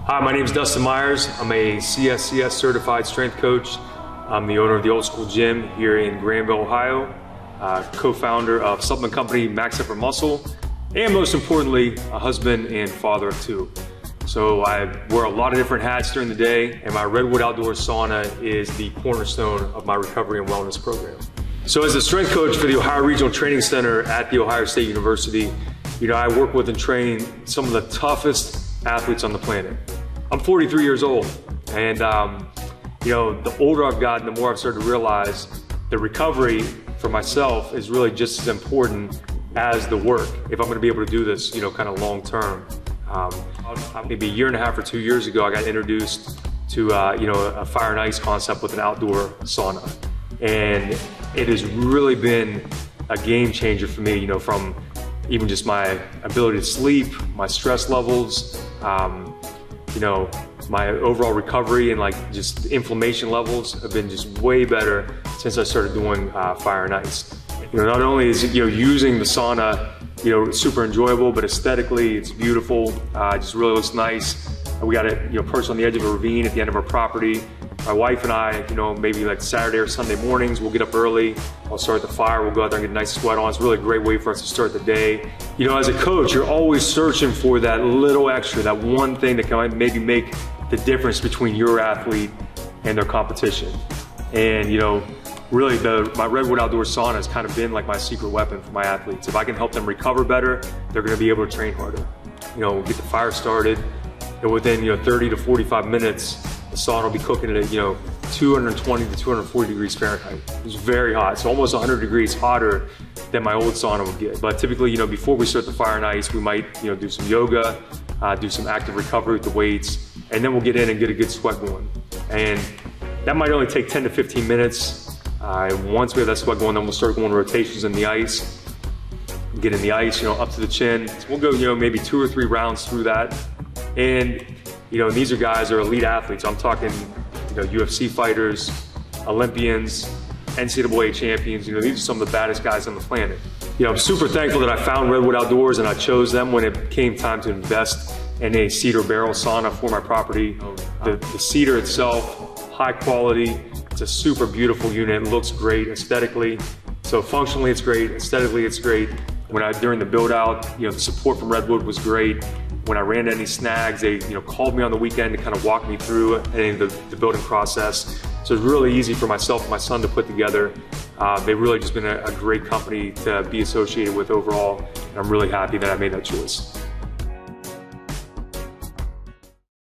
Hi, my name is Dustin Meyers. I'm a CSCS certified strength coach. I'm the owner of the Old School Gym here in Granville, Ohio, co-founder of supplement company Max Effort Muscle, and most importantly, a husband and father of two. So I wear a lot of different hats during the day, and my Redwood outdoor sauna is the cornerstone of my recovery and wellness program. So as a strength coach for the Ohio Regional Training Center at The Ohio State University, I work with and train some of the toughest athletes on the planet. I'm 43 years old, and the older I've gotten, the more I've started to realize the recovery for myself is really just as important as the work if I'm going to be able to do this, kind of long term. Maybe a year and a half or 2 years ago, I got introduced to a fire and ice concept with an outdoor sauna, and it has really been a game changer for me. From even just my ability to sleep, my stress levels, my overall recovery, and just inflammation levels have been just way better since I started doing fire and ice. Not only is using the sauna super enjoyable, but aesthetically it's beautiful. It just really looks nice. We got it perched on the edge of a ravine at the end of our property. My wife and I, maybe like Saturday or Sunday mornings, we'll get up early. I'll start the fire. We'll go out there and get a nice sweat on. It's really a great way for us to start the day. As a coach, you're always searching for that little extra, that one thing that can maybe make the difference between your athlete and their competition. And really my Redwood outdoor sauna has kind of been like my secret weapon for my athletes. If I can help them recover better, they're going to be able to train harder. We'll get the fire started, and within 30 to 45 minutes, the sauna will be cooking at 220 to 240 degrees Fahrenheit. It's very hot. It's almost 100 degrees hotter than my old sauna would get. But typically, before we start the fire and ice, we might do some yoga, do some active recovery with the weights, and then we'll get in and get a good sweat going. And that might only take 10 to 15 minutes. Once we have that sweat going, then we'll start going rotations in the ice. Get in the ice, up to the chin. So we'll go, maybe 2 or 3 rounds through that. And these are guys who are elite athletes. I'm talking, UFC fighters, Olympians, NCAA champions. These are some of the baddest guys on the planet. I'm super thankful that I found Redwood Outdoors and I chose them when it came time to invest in a Cedar barrel sauna for my property. The Cedar itself, high quality. It's a super beautiful unit. It looks great aesthetically. So functionally, it's great. Aesthetically, it's great. During the build out, the support from Redwood was great. When I ran into any snags, they called me on the weekend to kind of walk me through any of the building process. So it's really easy for myself and my son to put together. They've really just been a great company to be associated with overall, and I'm really happy that I made that choice.